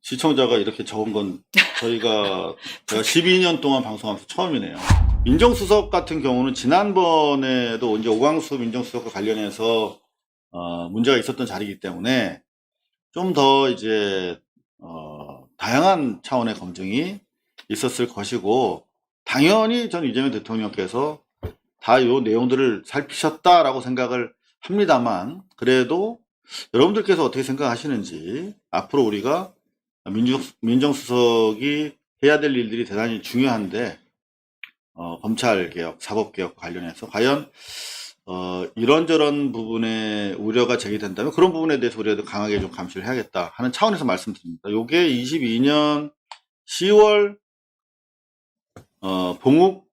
시청자가 이렇게 적은 건 제가 12년 동안 방송하면서 처음이네요. 민정수석 같은 경우는 지난번에도 이제 오광수 민정수석과 관련해서 문제가 있었던 자리이기 때문에 좀 더 이제 다양한 차원의 검증이 있었을 것이고, 당연히 전 이재명 대통령께서 다 요 내용들을 살피셨다라고 생각을 합니다만, 그래도 여러분들께서 어떻게 생각하시는지, 앞으로 우리가 민정수석이 해야 될 일들이 대단히 중요한데, 검찰개혁, 사법개혁 관련해서 과연 이런저런 부분에 우려가 제기된다면 그런 부분에 대해서 우리가 강하게 좀 감시를 해야겠다 하는 차원에서 말씀드립니다. 요게 22년 10월 봉욱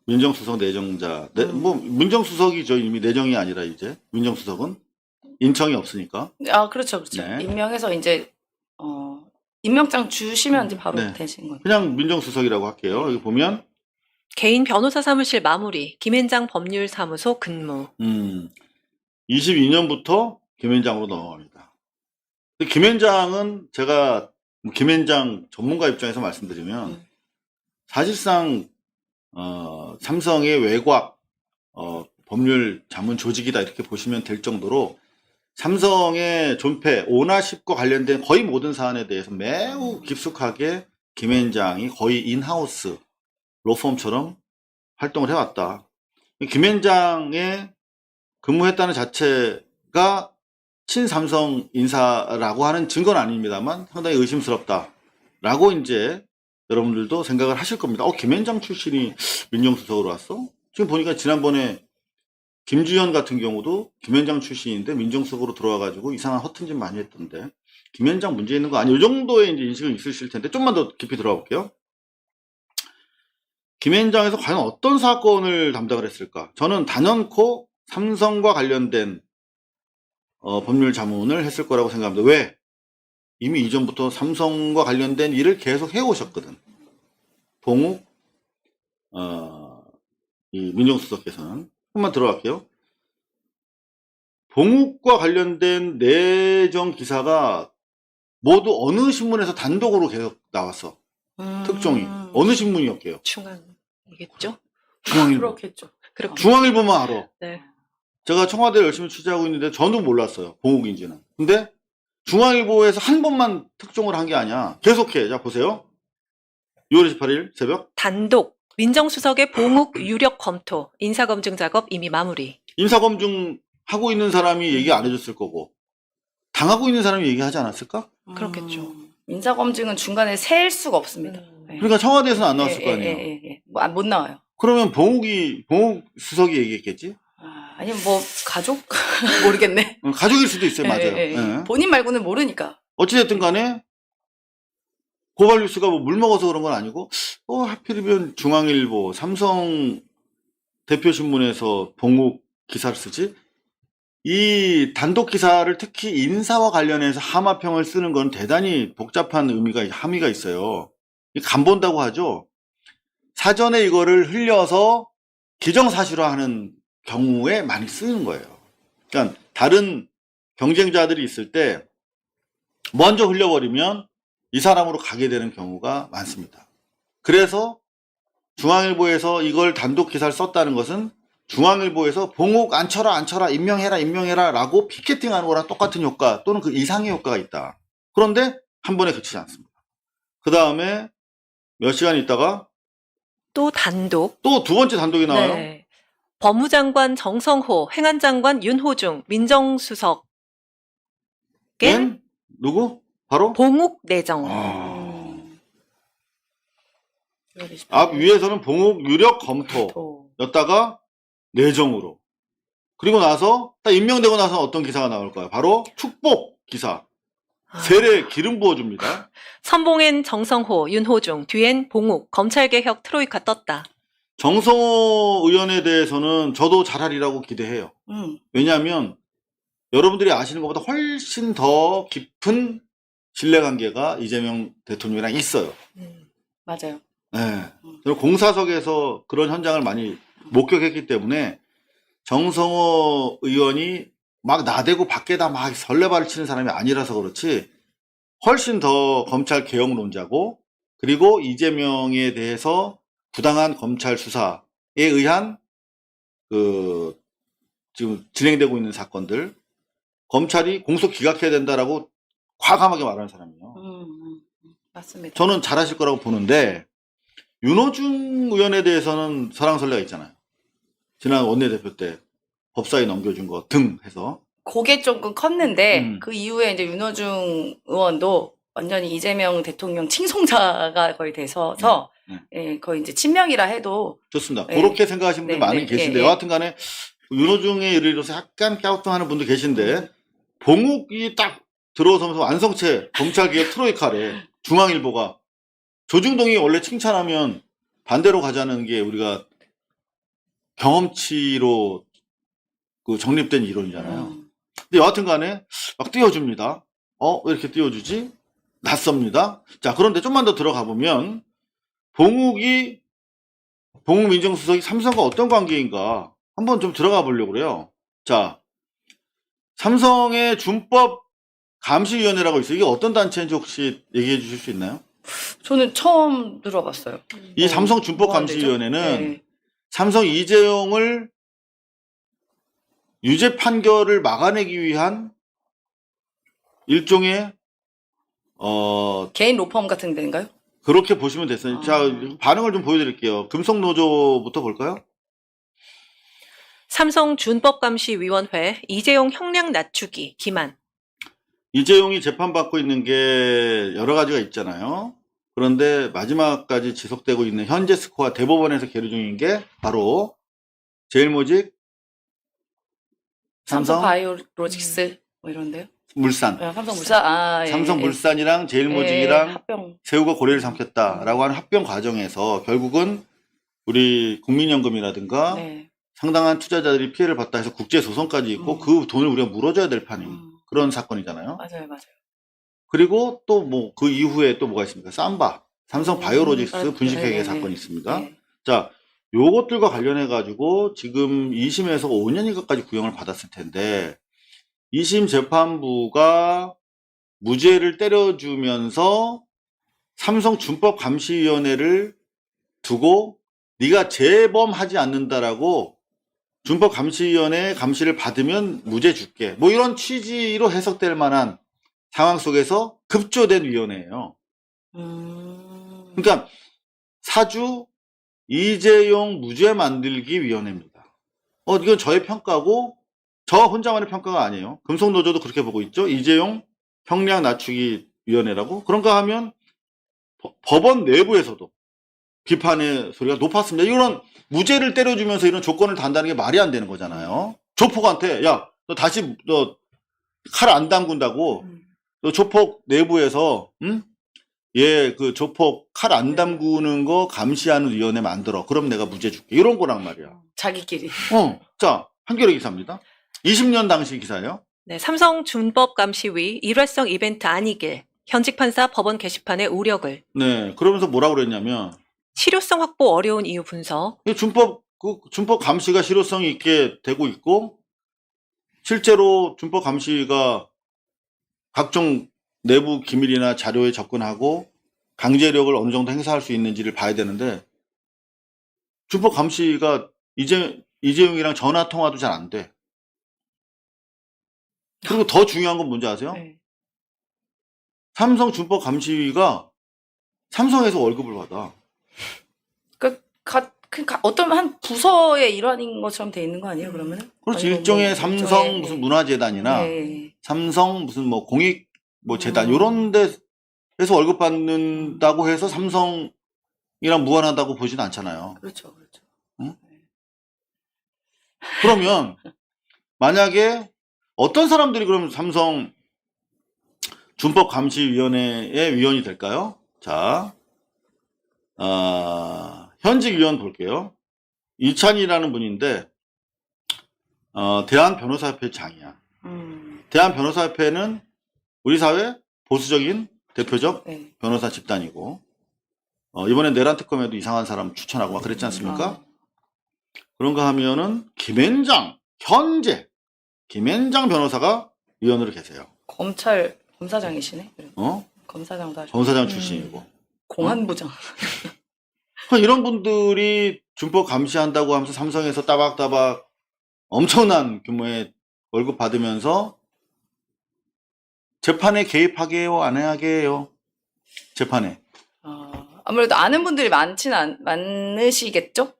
민정수석 내정자, 뭐 민정수석이죠. 이미 내정이 아니라 이제 민정수석은 인청이 없으니까. 아, 그렇죠, 그렇죠. 네. 임명해서 이제 임명장 주시면 이제 바로 네. 되신 거예요. 그냥 민정수석이라고 할게요. 여기 보면 개인 변호사 사무실 마무리, 김앤장 법률사무소 근무. 22년부터 김앤장으로 넘어갑니다. 김앤장은 제가 김앤장 전문가 입장에서 말씀드리면 사실상 삼성의 외곽 법률 자문 조직이다 이렇게 보시면 될 정도로 삼성의 존폐, 오너십과 관련된 거의 모든 사안에 대해서 매우 깊숙하게 김앤장이 거의 인하우스 로펌처럼 활동을 해왔다. 김앤장에 근무했다는 자체가 친삼성 인사라고 하는 증거는 아닙니다만 상당히 의심스럽다라고 이제 여러분들도 생각을 하실 겁니다. 김앤장 출신이 민정수석으로 왔어? 지금 보니까 지난번에 김주현 같은 경우도 김앤장 출신인데 민정수석으로 들어와가지고 이상한 허튼 짓 많이 했던데, 김앤장 문제 있는 거 아니에요? 이 정도의 이제 인식은 있으실 텐데 좀만 더 깊이 들어가 볼게요. 김앤장에서 과연 어떤 사건을 담당을 했을까? 저는 단연코 삼성과 관련된 법률 자문을 했을 거라고 생각합니다. 왜? 이미 이전부터 삼성과 관련된 일을 계속 해오셨거든. 봉욱 이 민정수석께서는. 한번 들어갈게요. 봉욱과 관련된 내정 기사가 모두 어느 신문에서 단독으로 계속 나왔어. 특종이. 어느 신문이었게요? 중앙이겠죠? 중앙일보. 그렇겠죠. 중앙일보만 알아. 네. 제가 청와대를 열심히 취재하고 있는데 저도 몰랐어요. 봉욱인지는. 근데 중앙일보에서 한 번만 특종을 한 게 아니야. 계속해. 자, 보세요. 6월 28일 새벽. 단독, 민정수석의 봉욱 유력 검토, 인사검증 작업 이미 마무리. 인사검증 하고 있는 사람이 얘기 안 해줬을 거고, 당하고 있는 사람이 얘기하지 않았을까? 그렇겠죠. 인사검증은 중간에 셀 수가 없습니다. 네. 그러니까 청와대에서는 안 나왔을 거 아니에요. 예. 못 나와요. 그러면 봉욱 수석이 얘기했겠지? 아니면 뭐 가족? 모르겠네. 가족일 수도 있어요. 맞아요. 예. 예. 본인 말고는 모르니까. 어찌됐든 간에 고발뉴스가 뭐 물 먹어서 그런 건 아니고, 하필이면 중앙일보, 삼성 대표신문에서 봉욱 기사를 쓰지? 이 단독 기사를 특히 인사와 관련해서 함화평을 쓰는 건 대단히 복잡한 함의가 있어요. 간본다고 하죠. 사전에 이거를 흘려서 기정사실화하는 경우에 많이 쓰는 거예요. 그러니까 다른 경쟁자들이 있을 때 먼저 흘려버리면 이 사람으로 가게 되는 경우가 많습니다. 그래서 중앙일보에서 이걸 단독 기사를 썼다는 것은 중앙일보에서 봉욱 안 쳐라 임명해라 라고 피켓팅하는 거랑 똑같은 효과 또는 그 이상의 효과가 있다. 그런데 한 번에 그치지 않습니다. 그 다음에 몇 시간 있다가 또 단독. 또 두 번째 단독이 나와요. 네. 법무장관 정성호, 행안장관 윤호중, 민정수석. 누구? 바로? 봉욱 내정. 앞 위에서는 봉욱 유력 검토였다가 내정으로. 그리고 나서 딱 임명되고 나서 어떤 기사가 나올까요? 바로 축복 기사. 세례 기름 부어줍니다. 선봉엔 정성호, 윤호중, 뒤엔 봉욱, 검찰개혁 트로이카 떴다. 정성호 의원에 대해서는 저도 잘하리라고 기대해요. 왜냐하면 여러분들이 아시는 것보다 훨씬 더 깊은 신뢰관계가 이재명 대통령이랑 있어요. 맞아요. 네. 저는 공사석에서 그런 현장을 많이 목격했기 때문에 정성호 의원이 막 나대고 밖에다 막 설레발을 치는 사람이 아니라서 그렇지, 훨씬 더 검찰 개혁론자고, 그리고 이재명에 대해서 부당한 검찰 수사에 의한 지금 진행되고 있는 사건들, 검찰이 공소 기각해야 된다라고 과감하게 말하는 사람이에요. 맞습니다. 저는 잘하실 거라고 보는데, 윤호중 의원에 대해서는 설왕설래가 있잖아요. 지난 원내대표 때 법사위 넘겨준 거 등 해서. 그게 조금 컸는데 음. 그 이후에 이제 윤호중 의원도 완전히 이재명 대통령 칭송자가 거의 돼서 예, 거의 이제 친명이라 해도 좋습니다. 네. 그렇게 생각하시는 분들이 네, 많이 네, 계신데, 예, 예. 여하튼 간에 윤호중의 예를 들어서 약간 갸우뚱하는 분도 계신데, 봉욱이 딱 들어서면서 완성체 검찰개혁 트로이카래. 중앙일보가. 조중동이 원래 칭찬하면 반대로 가자는 게 우리가 경험치로 정립된 이론이잖아요. 근데 여하튼 간에 막 띄워줍니다. 왜 이렇게 띄워주지? 낯섭니다. 자, 그런데 좀만 더 들어가 보면, 봉욱 민정수석이 삼성과 어떤 관계인가 한번 좀 들어가 보려고 그래요. 자, 삼성의 준법 감시위원회라고 있어요. 이게 어떤 단체인지 혹시 얘기해 주실 수 있나요? 저는 처음 들어봤어요. 이 삼성 뭐 하는 준법감시위원회는 데죠? 네. 삼성 이재용을 유죄 판결을 막아내기 위한 일종의 개인 로펌 같은 데인가요? 그렇게 보시면 됐어요. 아. 자, 반응을 좀 보여드릴게요. 금속노조부터 볼까요? 삼성준법감시위원회 이재용 형량 낮추기 기만. 이재용이 재판받고 있는 게 여러 가지가 있잖아요. 그런데 마지막까지 지속되고 있는 현재 스코어 대법원에서 계류 중인 게 바로 제일모직, 삼성, 바이오로직스 뭐 이런데요? 물산. 삼성물산. 예, 삼성물산이랑 제일모직이랑 합병. 세우고 고려를 삼겠다라고 하는 합병 과정에서 결국은 우리 국민연금이라든가 네. 상당한 투자자들이 피해를 봤다 해서 국제소송까지 있고 그 돈을 우리가 물어줘야 될 판인 그런 사건이잖아요. 맞아요. 그리고 또 뭐 그 이후에 또 뭐가 있습니까? 삼바, 삼성 바이오로직스 분식회계 사건이 있습니다. 네. 자, 요것들과 관련해 가지고 지금 2심에서 5년인가까지 구형을 받았을 텐데 2심 재판부가 무죄를 때려주면서 삼성 준법감시위원회를 두고 네가 재범하지 않는다라고 준법감시위원회 감시를 받으면 무죄 줄게. 뭐 이런 취지로 해석될 만한 상황 속에서 급조된 위원회예요. 그러니까 사주 이재용 무죄 만들기 위원회입니다. 이건 저의 평가고 저 혼자만의 평가가 아니에요. 금속노조도 그렇게 보고 있죠. 이재용 형량 낮추기 위원회라고. 그런가 하면 법원 내부에서도 비판의 소리가 높았습니다. 이런 무죄를 때려주면서 이런 조건을 단다는 게 말이 안 되는 거잖아요. 조폭한테 야, 너 다시 너 칼 안 담근다고 너 조폭 내부에서 얘 그 조폭 칼 안 담그는 거 감시하는 위원회 만들어. 그럼 내가 무죄 줄게. 이런 거란 말이야. 자기끼리. 자, 한겨레 기사입니다. 20년 당시 기사예요. 네, 삼성준법감시위 일회성 이벤트 아니길. 현직 판사 법원 게시판에 우려글. 네, 그러면서 뭐라고 그랬냐면 실효성 확보 어려운 이유 분석. 이 준법 감시가 실효성이 있게 되고 있고 실제로 준법 감시가 각종 내부 기밀이나 자료에 접근하고 강제력을 어느 정도 행사할 수 있는지를 봐야 되는데 준법 감시가 이재용이랑 전화 통화도 잘 안 돼. 그리고 더 중요한 건 뭔지 아세요? 네. 삼성 준법 감시위가 삼성에서 월급을 받아. 그러니까 어떤 한 부서의 일환인 것처럼 돼 있는 거 아니에요? 그러면은? 그렇지. 아니면 일종의 뭐 삼성 일종의, 무슨 문화재단이나 네. 삼성 무슨 뭐 공익 뭐 재단 이런 데에서 월급 받는다고 해서 삼성이랑 무관하다고 보진 않잖아요. 그렇죠. 응? 그러면 만약에 어떤 사람들이 그럼 삼성 준법감시위원회의 위원이 될까요? 자, 현직 위원 볼게요. 이찬이라는 분인데 대한변호사협회 장이야. 대한변호사협회는 우리 사회 보수적인 대표적 네. 변호사 집단이고 이번에 내란 특검에도 이상한 사람 추천하고 막 그랬지 않습니까? 그런가 하면은 현재 김앤장 변호사가 위원으로 계세요. 검사장이시네. 검사장도 하셨고. 검사장 출신이고. 공안부장. 이런 분들이 준법 감시한다고 하면서 삼성에서 따박따박 엄청난 규모의 월급 받으면서 재판에 개입하게 해요, 안 하게 해요? 재판에. 아무래도 아는 분들이 많으시겠죠?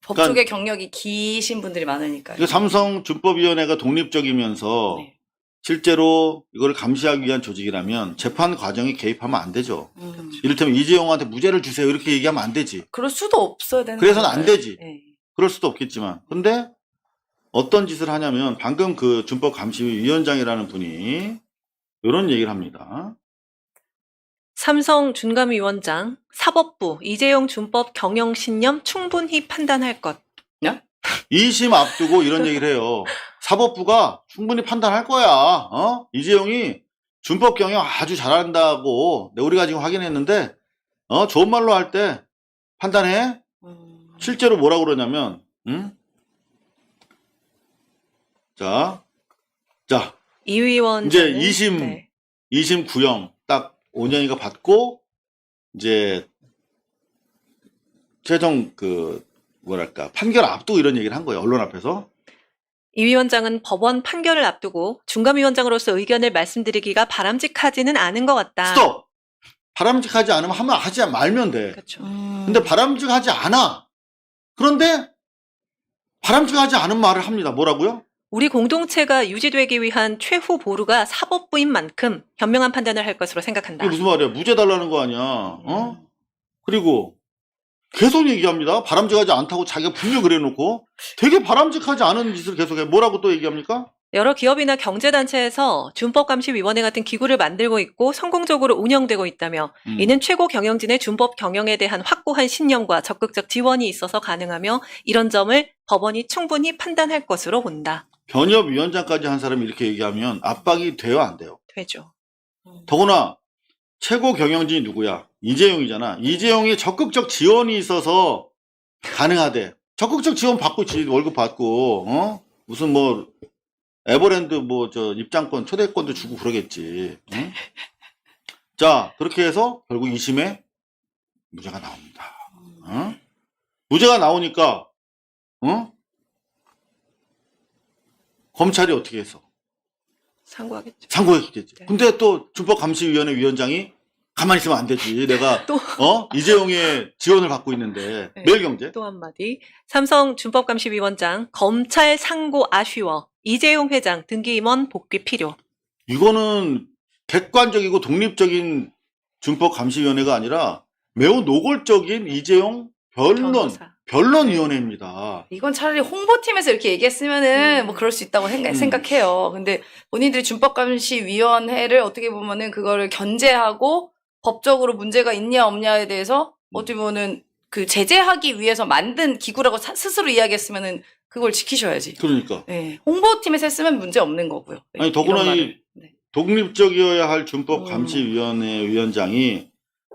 법 그러니까 쪽의 경력이 기신 분들이 많으니까요. 삼성 준법위원회가 독립적이면서 네. 실제로 이걸 감시하기 위한 조직이라면 재판 과정에 개입하면 안 되죠. 이를테면 이재용한테 무죄를 주세요 이렇게 얘기하면 안 되지. 그럴 수도 없어야 되는 그래서는 안 건가요? 되지. 네. 그럴 수도 없겠지만. 근데 어떤 짓을 하냐면 방금 그 준법감시위 위원장이라는 분이 이런 얘기를 합니다. 삼성 준감위원장, 사법부, 이재용 준법 경영 신념 충분히 판단할 것. 2심 앞두고 이런 얘기를 해요. 사법부가 충분히 판단할 거야. 이재용이 준법 경영 아주 잘한다고 우리가 지금 확인했는데 좋은 말로 할 때 판단해. 실제로 뭐라고 그러냐면 자, 이 위원 이제 2심 구형 딱 5년이가 받고 이제 최종 판결 앞두고 이런 얘기를 한 거예요. 언론 앞에서. 이 위원장은 법원 판결을 앞두고 준감위원장으로서 의견을 말씀드리기가 바람직하지는 않은 것 같다. 스톱! 바람직하지 않으면 하지 말면 돼. 그렇죠. 근데 바람직하지 않아. 그런데 바람직하지 않은 말을 합니다. 뭐라고요? 우리 공동체가 유지되기 위한 최후 보루가 사법부인 만큼 현명한 판단을 할 것으로 생각한다. 이게 무슨 말이야? 무죄 달라는 거 아니야. 그리고 계속 얘기합니다. 바람직하지 않다고 자기가 분명 그래놓고 되게 바람직하지 않은 짓을 계속해. 뭐라고 또 얘기합니까? 여러 기업이나 경제단체에서 준법감시위원회 같은 기구를 만들고 있고 성공적으로 운영되고 있다며 이는 최고 경영진의 준법 경영에 대한 확고한 신념과 적극적 지원이 있어서 가능하며 이런 점을 법원이 충분히 판단할 것으로 본다. 변협위원장까지 한 사람이 이렇게 얘기하면 압박이 돼요, 안 돼요? 되죠. 더구나 최고 경영진이 누구야? 이재용이잖아. 이재용이 적극적 지원이 있어서 가능하대. 적극적 지원 받고 월급 받고 무슨 에버랜드 입장권 초대권도 주고 그러겠지. 응? 자, 그렇게 해서 결국 2심에 무죄가 나옵니다. 무죄가 나오니까 검찰이 어떻게 했어? 상고하겠죠. 상고했겠지. 네. 근데 또 준법감시위원회 위원장이 가만히 있으면 안 되지. 내가 또 이재용의 지원을 받고 있는데. 네. 매일경제. 또 한마디. 삼성 준법감시위원장 검찰 상고 아쉬워. 이재용 회장 등기 임원 복귀 필요. 이거는 객관적이고 독립적인 준법감시위원회가 아니라 매우 노골적인 이재용 변호사. 변론위원회입니다. 이건 차라리 홍보팀에서 이렇게 얘기했으면은 뭐 그럴 수 있다고 생각해요. 근데 본인들이 준법감시위원회를 어떻게 보면은 그거를 견제하고 법적으로 문제가 있냐 없냐에 대해서 어떻게 보면은 그 제재하기 위해서 만든 기구라고 스스로 이야기했으면은 그걸 지키셔야지. 그러니까. 네. 홍보팀에서 했으면 문제 없는 거고요. 네, 아니 더구나 이런 이 말을. 네. 독립적이어야 할 준법감시위원회 위원장이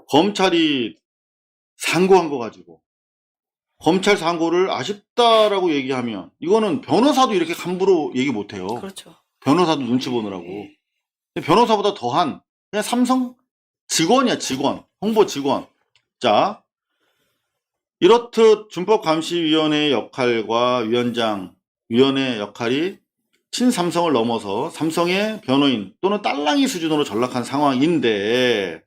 검찰이 상고한 거 가지고 검찰 상고를 아쉽다라고 얘기하면 이거는 변호사도 이렇게 함부로 얘기 못해요. 그렇죠. 변호사도 눈치 보느라고. 근데 변호사보다 더한 그냥 삼성 직원이야, 직원. 홍보 직원. 자, 이렇듯 준법감시위원회의 역할과 위원회 역할이 친삼성을 넘어서 삼성의 변호인 또는 딸랑이 수준으로 전락한 상황인데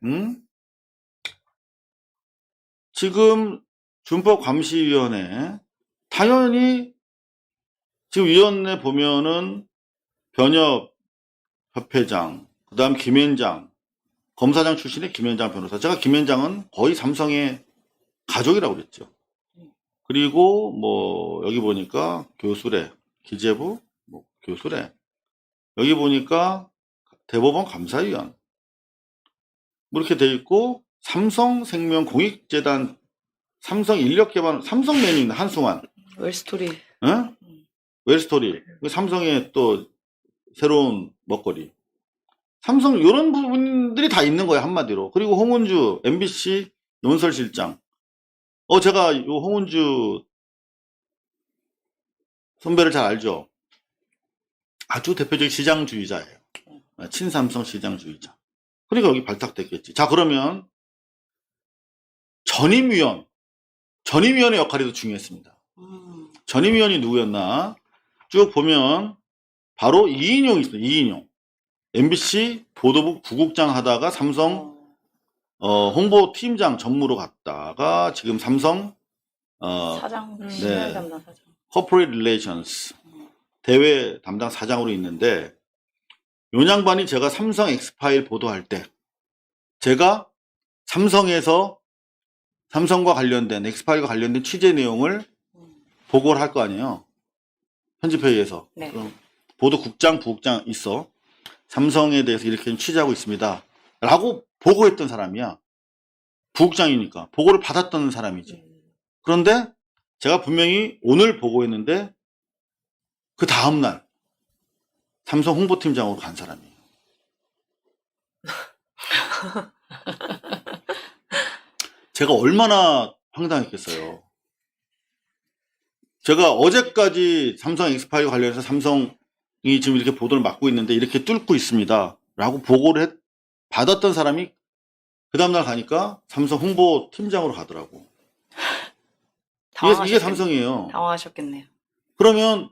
지금 준법감시위원회 당연히 지금 위원회 보면은 변협협회장 그다음 김현장 검사장 출신의 김현장 변호사. 제가 김현장은 거의 삼성의 가족이라고 그랬죠. 그리고 여기 보니까 교수래 기재부 교수래. 여기 보니까 대법원 감사위원 이렇게 돼 있고 삼성생명 공익재단 삼성인력개발 삼성메뉴 한승환 웰스토리. 응? 웰스토리 삼성의 또 새로운 먹거리 삼성 이런 부분들이 다 있는 거예요 한마디로. 그리고 홍은주 MBC 논설실장 제가 이 홍은주 선배를 잘 알죠. 아주 대표적인 시장주의자예요. 친삼성 시장주의자. 그러니까 여기 발탁됐겠지. 자, 그러면 전임위원의 역할이 더 중요했습니다. 전임위원이 누구였나? 쭉 보면 바로 이인용이 있습니다. 이인용. MBC 보도부 부국장 하다가 삼성 홍보팀장 전무로 갔다가 지금 삼성 사장, 네. 신뢰 담당 사장. Corporate Relations 대외 담당 사장으로 있는데 요 양반이 제가 삼성 엑스파일 보도할 때 제가 삼성에서 삼성과 관련된 엑스파일과 관련된 취재 내용을 보고를 할 거 아니에요. 편집회의에서. 네. 그럼 보도국장, 부국장 있어. 삼성에 대해서 이렇게 취재하고 있습니다. 라고 보고했던 사람이야. 부국장이니까. 보고를 받았던 사람이지. 그런데 제가 분명히 오늘 보고했는데 그 다음날 삼성 홍보팀장으로 간 사람이에요. 제가 얼마나 황당했겠어요. 제가 어제까지 삼성 엑스파일 관련해서 삼성이 지금 이렇게 보도를 맡고 있는데 이렇게 뚫고 있습니다. 라고 보고를 받았던 사람이 그 다음날 가니까 삼성 홍보팀장으로 가더라고. 이게 삼성이에요. 당황하셨겠네요. 그러면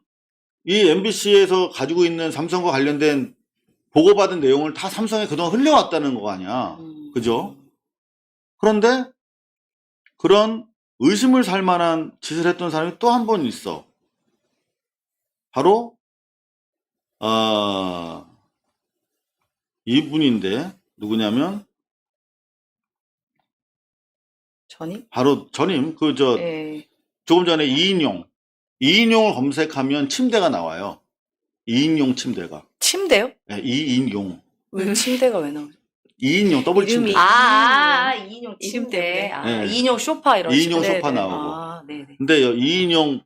이 MBC에서 가지고 있는 삼성과 관련된 보고받은 내용을 다 삼성에 그동안 흘려왔다는 거 아니야. 그죠? 그런데 그런 의심을 살 만한 짓을 했던 사람이 또 한 번 있어. 바로 이분인데 누구냐면 전임? 바로 전임 예. 조금 전에 이인용을 검색하면 침대가 나와요. 이인용 침대가. 침대요? 네, 이인용. 왜 침대가 왜 나오죠? 이인용 더블 이름이- 침대. 이인용 침대. 네. 이인용 소파 이런 이인용 식으로. 소파 네네. 나오고. 네네. 근데 이인용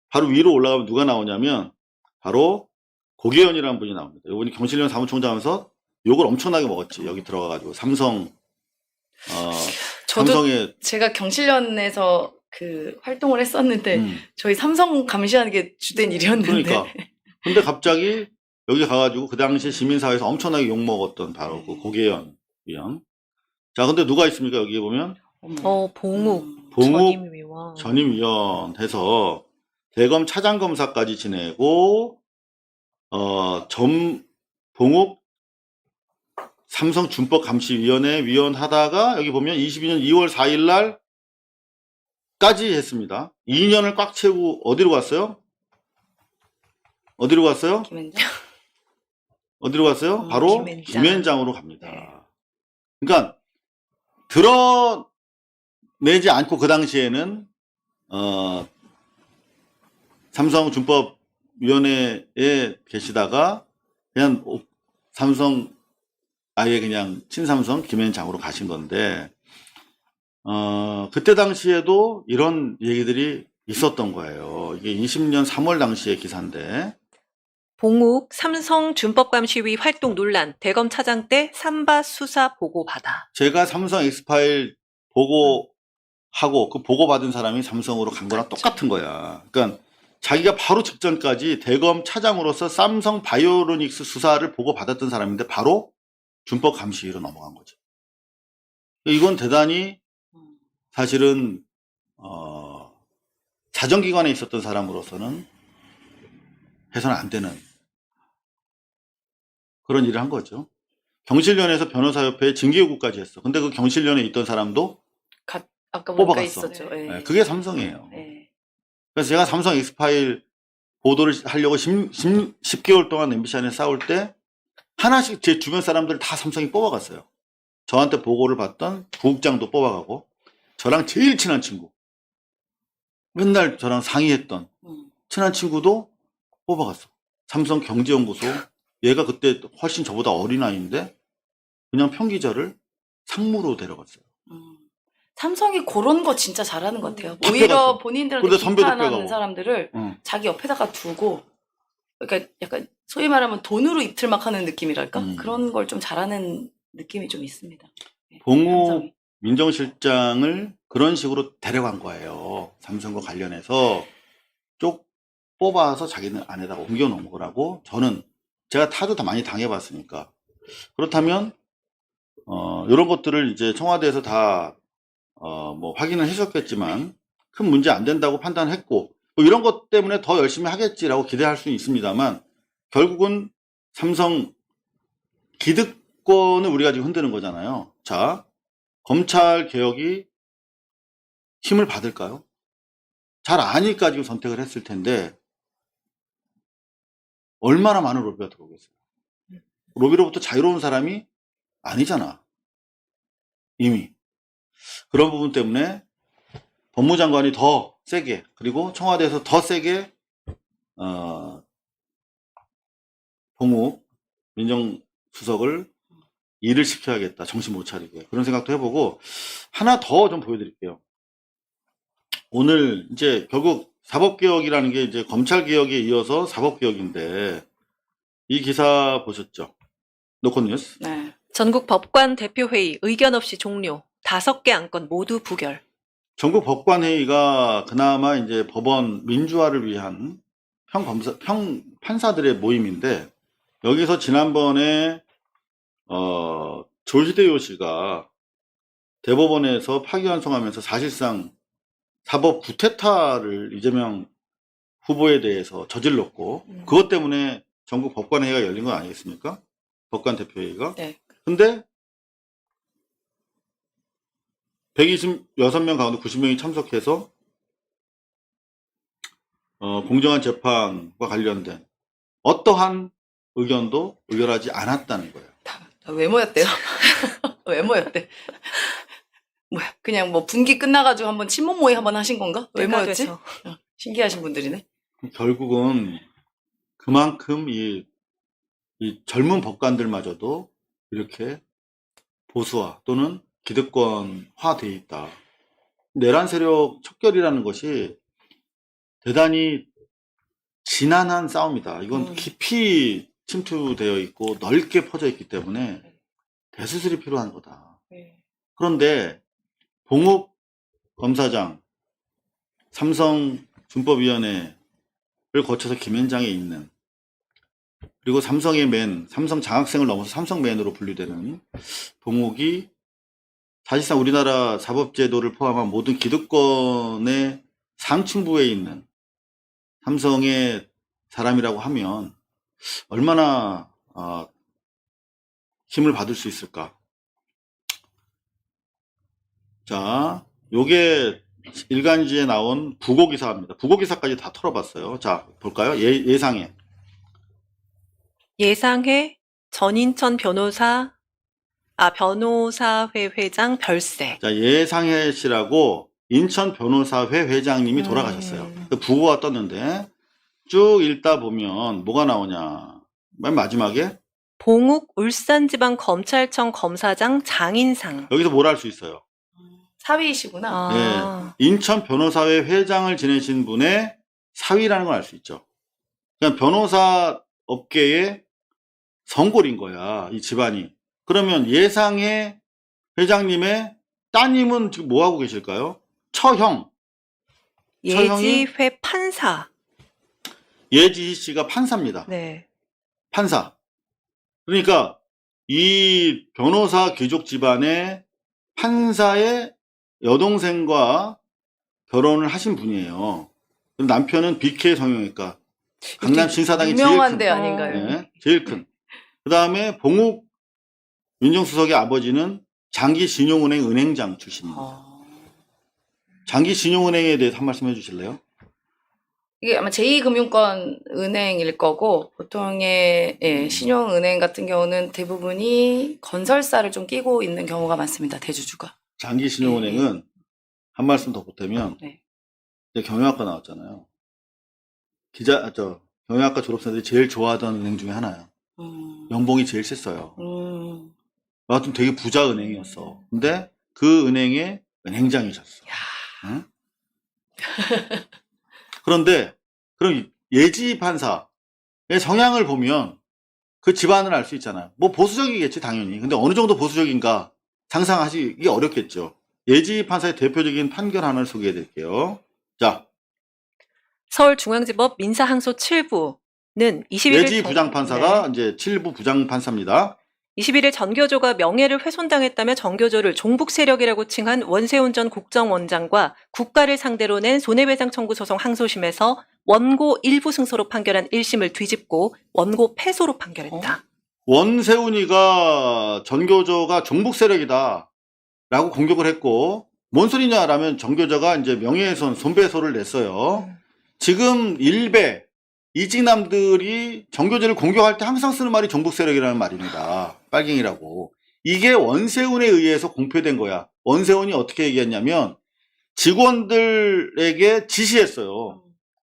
바로 위로 올라가면 누가 나오냐면 바로 고계현이라는 분이 나옵니다. 이분이 경실련 사무총장 하면서 욕을 엄청나게 먹었지. 여기 들어가가지고 삼성의 제가 경실련에서 그 활동을 했었는데 저희 삼성 감시하는 게 주된 일이었는데. 그러니까. 근데 갑자기 여기 가가지고 그 당시 시민사회에서 엄청나게 욕 먹었던 바로 그 고계현 위원. 자, 근데 누가 있습니까? 여기 보면 봉욱 봉욱 전임위원. 전임위원 해서 대검 차장검사까지 지내고 봉욱 삼성준법감시위원회 위원 하다가 여기 보면 22년 2월 4일 날까지 했습니다. 2년을 꽉 채우고 어디로 갔어요? 어디로 갔어요? 김현장. 어디로 갔어요? 바로 김앤장. 김앤장으로 갑니다. 네. 그러니까 드러내지 않고 그 당시에는 삼성준법위원회에 계시다가 그냥 삼성 아예 그냥 친삼성 김앤장으로 가신 건데 그때 당시에도 이런 얘기들이 있었던 거예요. 이게 20년 3월 당시의 기사인데 봉욱 삼성준법감시위 활동 논란 대검 차장 때 삼바 수사 보고 받아. 제가 삼성 엑스파일 보고하고 그 보고받은 사람이 삼성으로 간 거랑 똑같은 거야. 그러니까 자기가 바로 직전까지 대검 차장으로서 삼성 바이오로닉스 수사를 보고받았던 사람인데 바로 준법감시위로 넘어간 거죠. 이건 대단히 사실은 자정기관에 있었던 사람으로서는 해서는 안 되는 그런 일을 한 거죠. 경실련에서 변호사협회에 징계요구까지 했어. 근데 그 경실련에 있던 사람도 아까 보니까 뽑아갔어. 있었죠. 예. 네, 그게 삼성이에요. 예. 그래서 제가 삼성 엑스파일 보도를 하려고 10개월 동안 MBC 안에 싸울 때 하나씩 제 주변 사람들 다 삼성이 뽑아갔어요. 저한테 보고를 받던 부국장도 뽑아가고 저랑 제일 친한 친구 맨날 저랑 상의했던 친한 친구도 뽑아갔어. 삼성 경제연구소 얘가 그때 훨씬 저보다 어린 아이인데 그냥 평기자를 상무로 데려갔어요. 삼성이 그런 거 진짜 잘하는 것 같아요. 다 오히려 빼갔어. 본인들한테 근데 선배도 비판하는 빼가고. 사람들을 응. 자기 옆에다가 두고, 그러니까 약간 소위 말하면 돈으로 입틀막 하는 느낌이랄까? 그런 걸 좀 잘하는 느낌이 좀 있습니다. 네, 봉욱 삼성이. 민정실장을 그런 식으로 데려간 거예요. 삼성과 관련해서 쪽 뽑아서 자기는 안에다가 옮겨놓은 거라고 저는 제가 타도 다 많이 당해봤으니까. 그렇다면 이런 것들을 이제 청와대에서 다 뭐 확인을 해줬겠지만 큰 문제 안 된다고 판단했고 뭐 이런 것 때문에 더 열심히 하겠지라고 기대할 수는 있습니다만 결국은 삼성 기득권을 우리가 지금 흔드는 거잖아요. 자, 검찰 개혁이 힘을 받을까요? 잘 아니까 지금 선택을 했을 텐데 얼마나 많은 로비가 들어오겠어요. 로비로부터 자유로운 사람이 아니잖아. 이미. 그런 부분 때문에 법무장관이 더 세게 그리고 청와대에서 더 세게 봉욱 민정수석을 일을 시켜야겠다. 정신 못 차리게. 그런 생각도 해보고 하나 더 좀 보여드릴게요. 오늘 이제 결국 사법개혁이라는 게 이제 검찰개혁에 이어서 사법개혁인데 이 기사 보셨죠? 노컷뉴스. 네. 전국 법관 대표회의 의견 없이 종료. 5개 안건 모두 부결. 전국 법관회의가 그나마 이제 법원 민주화를 위한 평 판사들의 모임인데 여기서 지난번에 조희대 씨가 대법원에서 파기환송하면서 사실상 사법 구태타를 이재명 후보에 대해서 저질렀고 그것 때문에 전국 법관회의가 열린 거 아니겠습니까? 법관 대표회의가. 네. 근데 126명 가운데 90명이 참석해서 공정한 재판과 관련된 어떠한 의견도 의결하지 않았다는 거예요. 왜 모였대요? 왜 모였대? 뭐야? 그냥 뭐 분기 끝나가지고 한번 친목 모임 한번 하신 건가? 왜 모였지? 돼서. 신기하신 분들이네. 결국은 그만큼 이 젊은 법관들마저도 이렇게 보수화 또는 기득권화돼 있다. 내란 세력 척결이라는 것이 대단히 지난한 싸움이다. 이건 깊이 침투되어 있고 넓게 퍼져 있기 때문에 대수술이 필요한 거다. 그런데 봉욱 검사장, 삼성 준법위원회를 거쳐서 김앤장에 있는 그리고 삼성의 맨, 삼성 장학생을 넘어서 삼성맨으로 분류되는 봉욱이 사실상 우리나라 사법제도를 포함한 모든 기득권의 상층부에 있는 삼성의 사람이라고 하면 얼마나 힘을 받을 수 있을까? 자, 요게 일간지에 나온 부고기사입니다. 부고기사까지 다 털어봤어요. 자, 볼까요? 예상해. 예상해 전인천 변호사회 회장 별세. 자, 예상해 씨라고 인천 변호사회 회장님이 돌아가셨어요. 그 부고가 떴는데 쭉 읽다 보면 뭐가 나오냐. 맨 마지막에 봉욱 울산지방검찰청 검사장 장인상. 여기서 뭘 할 수 있어요? 사위이시구나. 아. 네, 인천 변호사회 회장을 지내신 분의 사위라는 걸 알 수 있죠. 그냥 변호사 업계의 성골인 거야, 이 집안이. 그러면 예상의 회장님의 따님은 지금 뭐 하고 계실까요? 처형. 예지회 판사. 예지 씨가 판사입니다. 네. 판사. 그러니까 이 변호사 귀족 집안의 판사의 여동생과 결혼을 하신 분이에요. 남편은 BK 성형외과 강남 신사당이 제일 유명한 큰. 데 아닌가요? 네, 제일 큰. 그 다음에 봉욱 민정수석의 아버지는 장기신용은행 은행장 출신입니다. 장기신용은행에 대해서 한 말씀 해주실래요? 이게 아마 제2금융권 은행일 거고 보통의 신용은행 같은 경우는 대부분이 건설사를 좀 끼고 있는 경우가 많습니다. 대주주가. 장기신용은행은 한 말씀 더 보태면 네. 이제 경영학과 나왔잖아요. 경영학과 졸업생들이 제일 좋아하던 은행 중에 하나예요. 연봉이 제일 셌어요. 여하튼 되게 부자 은행이었어. 근데 그 은행의 은행장이셨어. 응? 그런데 그럼 예지 판사의 성향을 보면 그 집안을 알 수 있잖아요. 뭐 보수적이겠지 당연히. 근데 어느 정도 보수적인가 상상하시기 어렵겠죠. 예지 판사의 대표적인 판결 하나를 소개해 드릴게요. 자, 서울중앙지법 민사항소 7부는 21일 예지 부장판사가 이제 7부 부장판사입니다. 21일 전교조가 명예를 훼손당했다며 전교조를 종북 세력이라고 칭한 원세훈 전 국정원장과 국가를 상대로 낸 손해배상 청구 소송 항소심에서 원고 일부 승소로 판결한 1심을 뒤집고 원고 패소로 판결했다. 원세훈이가 전교조가 종북 세력이다 라고 공격을 했고, 뭔 소리냐라면 전교조가 이제 명예훼손 손배소를 냈어요. 지금 일베 이직남들이 전교조를 공격할 때 항상 쓰는 말이 종북 세력이라는 말입니다. 빨갱이라고. 이게 원세훈에 의해서 공표된 거야. 원세훈이 어떻게 얘기했냐면 직원들에게 지시했어요.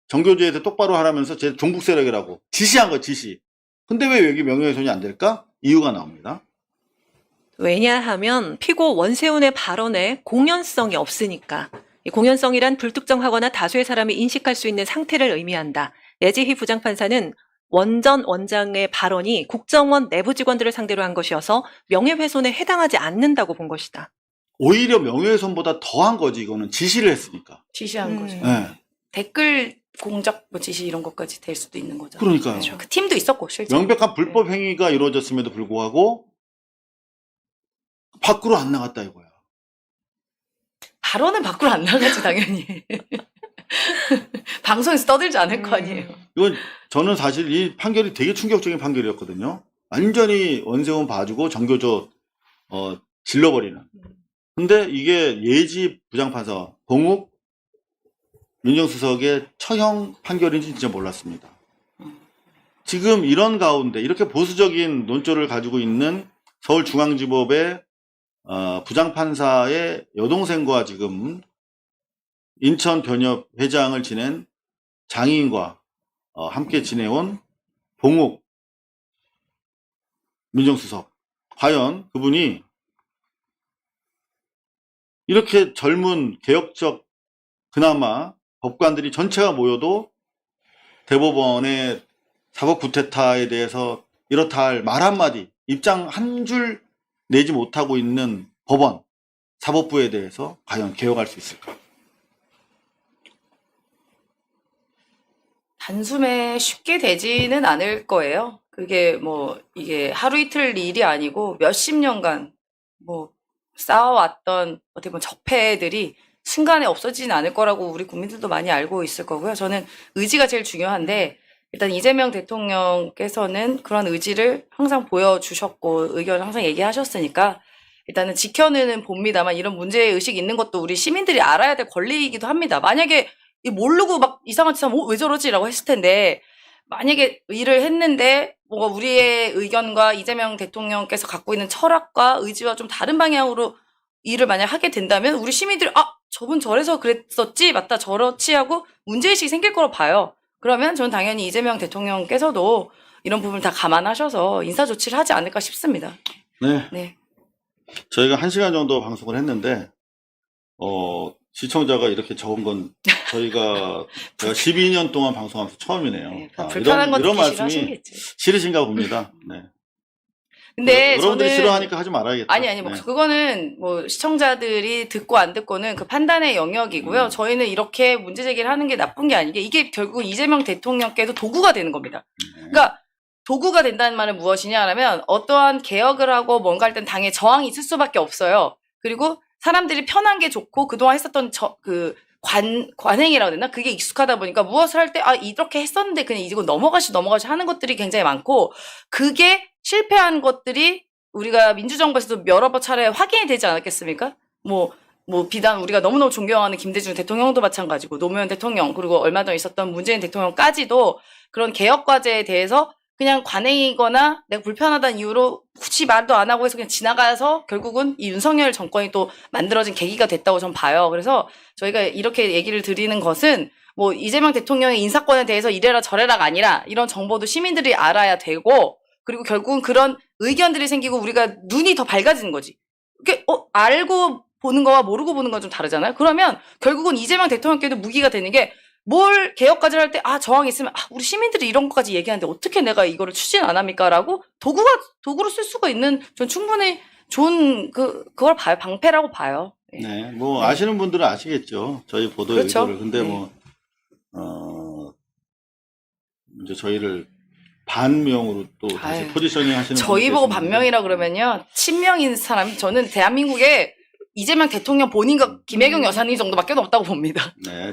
전교조에서 똑바로 하라면서 제 종북 세력이라고 지시한 거, 지시. 근데 왜 여기 명예훼손이 안 될까? 이유가 나옵니다. 왜냐하면 피고 원세훈의 발언에 공연성이 없으니까. 이 공연성이란 불특정하거나 다수의 사람이 인식할 수 있는 상태를 의미한다. 예지희 부장판사는 원전 원장의 발언이 국정원 내부 직원들을 상대로 한 것이어서 명예훼손에 해당하지 않는다고 본 것이다. 오히려 명예훼손보다 더한 거지. 이거는 지시를 했으니까. 지시한 거죠. 네. 댓글 공작 뭐 지시 이런 것까지 될 수도 있는 거죠. 그러니까요. 그렇죠. 그 팀도 있었고 실제. 명백한 불법 행위가 이루어졌음에도 불구하고 밖으로 안 나갔다 이거야. 발언은 밖으로 안 나가지 당연히. 방송에서 떠들지 않을 거 아니에요. 이건 저는 사실 이 판결이 되게 충격적인 판결이었거든요. 완전히 원세훈 봐주고 전교조 질러버리는. 근데 이게 예지 부장판사 봉욱 민정수석의 처형 판결인지 진짜 몰랐습니다. 지금 이런 가운데 이렇게 보수적인 논조를 가지고 있는 서울중앙지법의 부장판사의 여동생과 지금 인천변협 회장을 지낸 장의인과 함께 지내온 봉욱 민정수석. 과연 그분이 이렇게 젊은 개혁적 그나마 법관들이 전체가 모여도 대법원의 사법구태타에 대해서 이렇다 할 말 한마디, 입장 한 줄 내지 못하고 있는 법원, 사법부에 대해서 과연 개혁할 수 있을까? 단숨에 쉽게 되지는 않을 거예요. 그게 뭐 이게 하루 이틀 일이 아니고 몇십 년간 뭐 쌓아왔던 어떻게 보면 적폐들이 순간에 없어지진 않을 거라고 우리 국민들도 많이 알고 있을 거고요. 저는 의지가 제일 중요한데 일단 이재명 대통령께서는 그런 의지를 항상 보여주셨고 의견을 항상 얘기하셨으니까 일단은 지켜내는 봅니다만 이런 문제의식이 있는 것도 우리 시민들이 알아야 될 권리이기도 합니다. 만약에 모르고 막 이상한 짓 하면 왜 저러지라고 했을 텐데 만약에 일을 했는데 뭐 우리의 의견과 이재명 대통령께서 갖고 있는 철학과 의지와 좀 다른 방향으로 일을 만약 하게 된다면 우리 시민들이 저분 저래서 그랬었지 맞다 저렇지 하고 문제의식이 생길 거로 봐요. 그러면 저는 당연히 이재명 대통령께서도 이런 부분을 다 감안하셔서 인사조치를 하지 않을까 싶습니다. 네. 네. 저희가 1시간 정도 방송을 했는데, 시청자가 이렇게 적은 건 제가 12년 동안 방송하면서 처음이네요. 네, 불편한 건 이런 듣기 말씀이 싫으시겠지. 싫으신가 봅니다. 네. 근데 여러분들이 저는 싫어하니까 하지 말아야겠다. 아니 뭐 네. 그거는 뭐 시청자들이 듣고 안 듣고는 그 판단의 영역이고요. 저희는 이렇게 문제 제기를 하는 게 나쁜 게 아니게 이게 결국 이재명 대통령께도 도구가 되는 겁니다. 그러니까 도구가 된다는 말은 무엇이냐라면 어떠한 개혁을 하고 뭔가 할 땐 당에 저항이 있을 수밖에 없어요. 그리고 사람들이 편한 게 좋고 그동안 했었던 관행이라고 해야 되나? 그게 익숙하다 보니까 무엇을 할 때 이렇게 했었는데 그냥 이거 넘어가시 하는 것들이 굉장히 많고 그게 실패한 것들이 우리가 민주정부에서도 여러 차례 확인이 되지 않았겠습니까? 뭐 비단 우리가 너무너무 존경하는 김대중 대통령도 마찬가지고 노무현 대통령 그리고 얼마 전에 있었던 문재인 대통령까지도 그런 개혁 과제에 대해서 그냥 관행이거나 내가 불편하다는 이유로 굳이 말도 안 하고 해서 그냥 지나가서 결국은 이 윤석열 정권이 또 만들어진 계기가 됐다고 전 봐요. 그래서 저희가 이렇게 얘기를 드리는 것은 뭐 이재명 대통령의 인사권에 대해서 이래라 저래라가 아니라 이런 정보도 시민들이 알아야 되고 그리고 결국은 그런 의견들이 생기고 우리가 눈이 더 밝아지는 거지. 이게 알고 보는 거와 모르고 보는 건 좀 다르잖아요. 그러면 결국은 이재명 대통령께도 무기가 되는 게 뭘 개혁까지를 할 때 저항이 있으면 우리 시민들이 이런 것까지 얘기하는데 어떻게 내가 이거를 추진 안 합니까라고 도구로 쓸 수가 있는 전 충분히 좋은 그걸 봐요. 방패라고 봐요. 네. 네, 뭐 아시는 분들은 아시겠죠. 저희 보도 그렇죠. 의도를. 근데 네. 이제 저희를 반명으로 또 다시 아유, 포지셔닝 하시는 저희 분이 보고 계시는데. 반명이라 그러면요. 친명인 사람, 저는 대한민국에 이재명 대통령 본인과 김혜경 여사님 정도밖에 없다고 봅니다. 네.